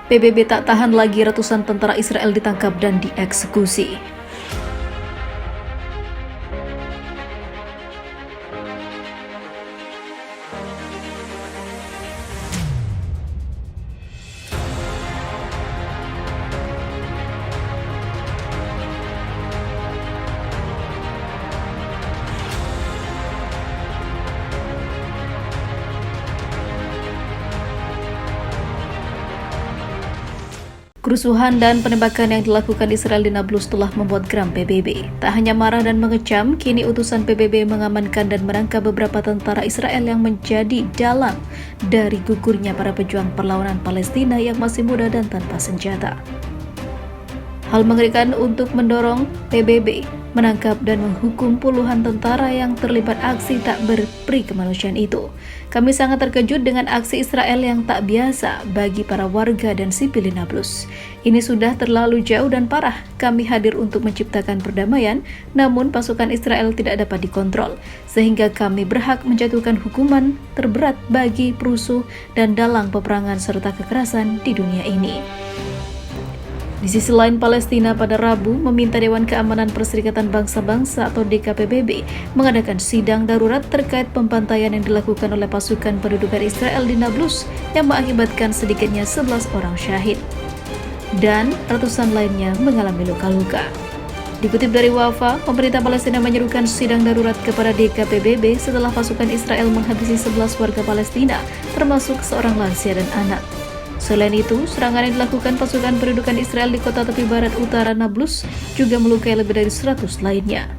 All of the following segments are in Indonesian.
PBB tak tahan lagi, ratusan tentara Israel ditangkap dan dieksekusi. Kerusuhan dan penembakan yang dilakukan Israel di Nablus telah membuat geram PBB. Tak hanya marah dan mengecam, kini utusan PBB mengamankan dan menangkap beberapa tentara Israel yang menjadi dalang dari gugurnya para pejuang perlawanan Palestina yang masih muda dan tanpa senjata. Hal mengerikan untuk mendorong PBB menangkap dan menghukum puluhan tentara yang terlibat aksi tak berperi kemanusiaan itu. Kami sangat terkejut dengan aksi Israel yang tak biasa bagi para warga dan sipil di Nablus. Ini sudah terlalu jauh dan parah. Kami hadir untuk menciptakan perdamaian, namun pasukan Israel tidak dapat dikontrol, sehingga kami berhak menjatuhkan hukuman terberat bagi perusuh dan dalang peperangan serta kekerasan di dunia ini. Di sisi lain, Palestina pada Rabu meminta Dewan Keamanan Perserikatan Bangsa-Bangsa atau DKPBB mengadakan sidang darurat terkait pembantaian yang dilakukan oleh pasukan pendudukan Israel di Nablus yang mengakibatkan sedikitnya 11 orang syahid dan ratusan lainnya mengalami luka-luka. Dikutip dari Wafa, pemerintah Palestina menyerukan sidang darurat kepada DKPBB setelah pasukan Israel menghabisi 11 warga Palestina, termasuk seorang lansia dan anak. Selain itu, serangan yang dilakukan pasukan pendudukan Israel di kota tepi barat utara Nablus juga melukai lebih dari 100 lainnya.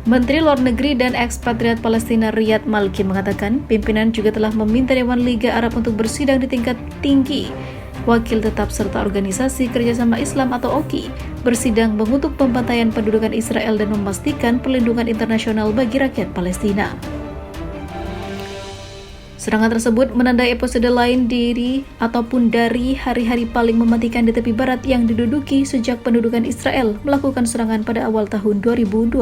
Menteri Luar Negeri dan ekspatriat Palestina Riyad Malki mengatakan pimpinan juga telah meminta Dewan Liga Arab untuk bersidang di tingkat tinggi. Wakil tetap serta Organisasi Kerjasama Islam atau OKI bersidang mengutuk pembantaian pendudukan Israel dan memastikan perlindungan internasional bagi rakyat Palestina. Serangan tersebut menandai episode lain dari hari-hari paling mematikan di tepi barat yang diduduki sejak pendudukan Israel melakukan serangan pada awal tahun 2021.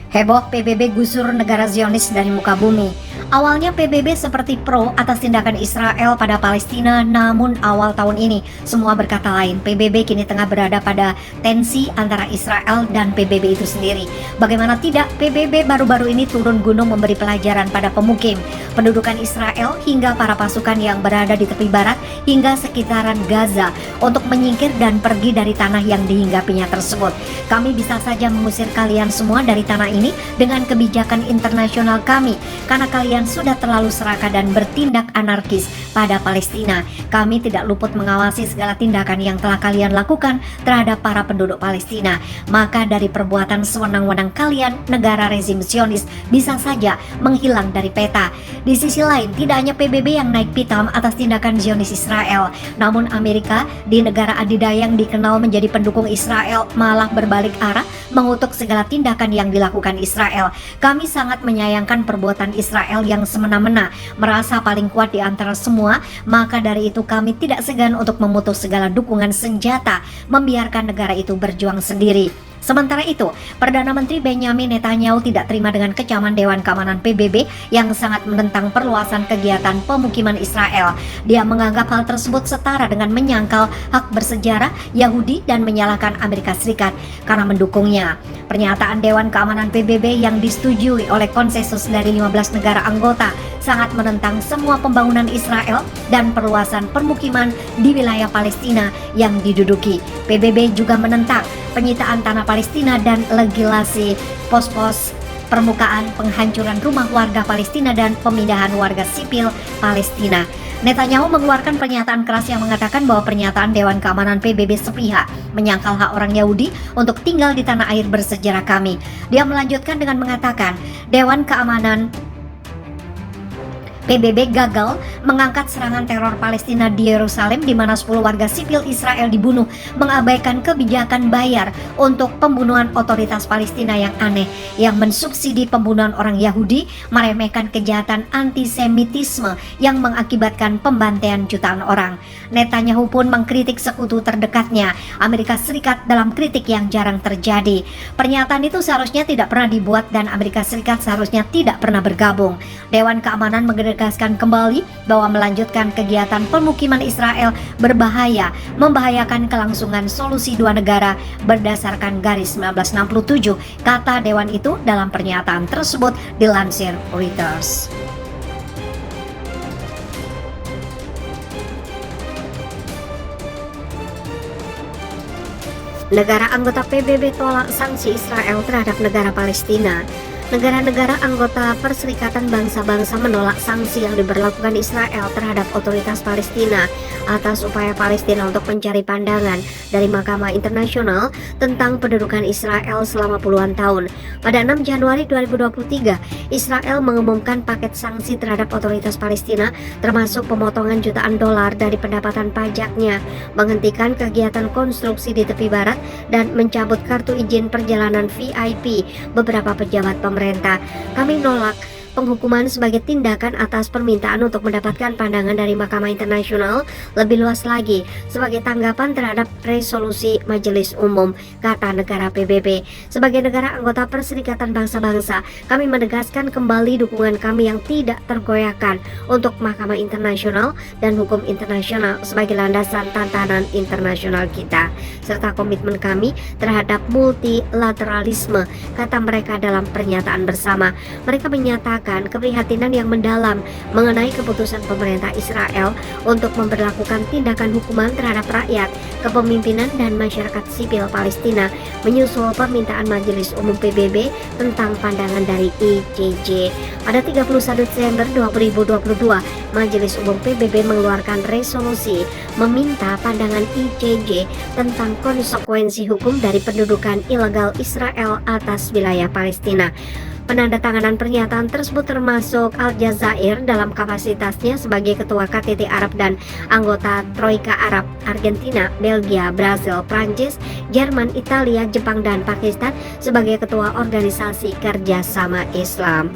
Heboh PBB gusur negara Zionis dari muka bumi. Awalnya PBB seperti pro atas tindakan Israel pada Palestina, namun awal tahun ini semua berkata lain. PBB kini tengah berada pada tensi antara Israel dan PBB itu sendiri. Bagaimana tidak, PBB baru-baru ini turun gunung memberi pelajaran pada pemukim pendudukan Israel hingga para pasukan yang berada di tepi barat hingga sekitaran Gaza untuk menyingkir dan pergi dari tanah yang dihinggapinya tersebut. Kami bisa saja mengusir kalian semua dari tanah ini dengan kebijakan internasional kami, karena kalian sudah terlalu serakah dan bertindak anarkis pada Palestina. Kami tidak luput mengawasi segala tindakan yang telah kalian lakukan terhadap para penduduk Palestina. Maka dari perbuatan sewenang-wenang kalian, negara rezim Zionis bisa saja menghilang dari peta. Di sisi lain, tidak hanya PBB yang naik pitam atas tindakan Zionis Israel, namun Amerika di negara adidaya yang dikenal menjadi pendukung Israel malah berbalik arah mengutuk segala tindakan yang dilakukan Israel. Kami sangat menyayangkan perbuatan Israel yang semena-mena, merasa paling kuat di antara semua. Maka dari itu kami tidak segan untuk memutus segala dukungan senjata, membiarkan negara itu berjuang sendiri. Sementara itu, Perdana Menteri Benjamin Netanyahu tidak terima dengan kecaman Dewan Keamanan PBB yang sangat menentang perluasan kegiatan pemukiman Israel. Dia menganggap hal tersebut setara dengan menyangkal hak bersejarah Yahudi dan menyalahkan Amerika Serikat karena mendukungnya. Pernyataan Dewan Keamanan PBB yang disetujui oleh konsensus dari 15 negara anggota sangat menentang semua pembangunan Israel dan perluasan permukiman di wilayah Palestina yang diduduki. PBB juga menentang penyitaan tanah Palestina dan legislasi pos-pos permukaan, penghancuran rumah warga Palestina dan pemindahan warga sipil Palestina. Netanyahu mengeluarkan pernyataan keras yang mengatakan bahwa pernyataan Dewan Keamanan PBB sepihak menyangkal hak orang Yahudi untuk tinggal di tanah air bersejarah kami. Dia melanjutkan dengan mengatakan, Dewan Keamanan PBB gagal mengangkat serangan teror Palestina di Yerusalem di mana 10 warga sipil Israel dibunuh, mengabaikan kebijakan bayar untuk pembunuhan otoritas Palestina yang aneh, yang mensubsidi pembunuhan orang Yahudi, meremehkan kejahatan antisemitisme yang mengakibatkan pembantaian jutaan orang. Netanyahu pun mengkritik sekutu terdekatnya, Amerika Serikat, dalam kritik yang jarang terjadi. Pernyataan itu seharusnya tidak pernah dibuat dan Amerika Serikat seharusnya tidak pernah bergabung. Dewan Keamanan menegaskan kembali bahwa melanjutkan kegiatan pemukiman Israel berbahaya, membahayakan kelangsungan solusi dua negara berdasarkan garis 1967, kata Dewan itu dalam pernyataan tersebut dilansir Reuters. Negara anggota PBB tolak sanksi Israel terhadap negara Palestina. Negara-negara anggota Perserikatan Bangsa-Bangsa menolak sanksi yang diberlakukan Israel terhadap otoritas Palestina atas upaya Palestina untuk mencari pandangan dari Mahkamah Internasional tentang pendudukan Israel selama puluhan tahun. Pada 6 Januari 2023, Israel mengumumkan paket sanksi terhadap otoritas Palestina, termasuk pemotongan jutaan dolar dari pendapatan pajaknya, menghentikan kegiatan konstruksi di tepi barat, dan mencabut kartu izin perjalanan VIP beberapa pejabat pemerintah. Kami menolak penghukuman sebagai tindakan atas permintaan untuk mendapatkan pandangan dari Mahkamah Internasional lebih luas lagi sebagai tanggapan terhadap resolusi Majelis Umum, kata negara PBB. Sebagai negara anggota Perserikatan Bangsa-Bangsa, kami menegaskan kembali dukungan kami yang tidak tergoyahkan untuk Mahkamah Internasional dan hukum internasional sebagai landasan tatanan internasional kita, serta komitmen kami terhadap multilateralisme, kata mereka dalam pernyataan bersama. Mereka menyatakan keprihatinan yang mendalam mengenai keputusan pemerintah Israel untuk memberlakukan tindakan hukuman terhadap rakyat, kepemimpinan, dan masyarakat sipil Palestina menyusul permintaan Majelis Umum PBB tentang pandangan dari ICJ. Pada 31 Desember 2022, Majelis Umum PBB mengeluarkan resolusi meminta pandangan ICJ tentang konsekuensi hukum dari pendudukan ilegal Israel atas wilayah Palestina. Penandatanganan pernyataan tersebut termasuk Aljazair dalam kapasitasnya sebagai Ketua KTT Arab dan anggota Troika Arab, Argentina, Belgia, Brasil, Prancis, Jerman, Italia, Jepang, dan Pakistan sebagai Ketua Organisasi Kerjasama Islam.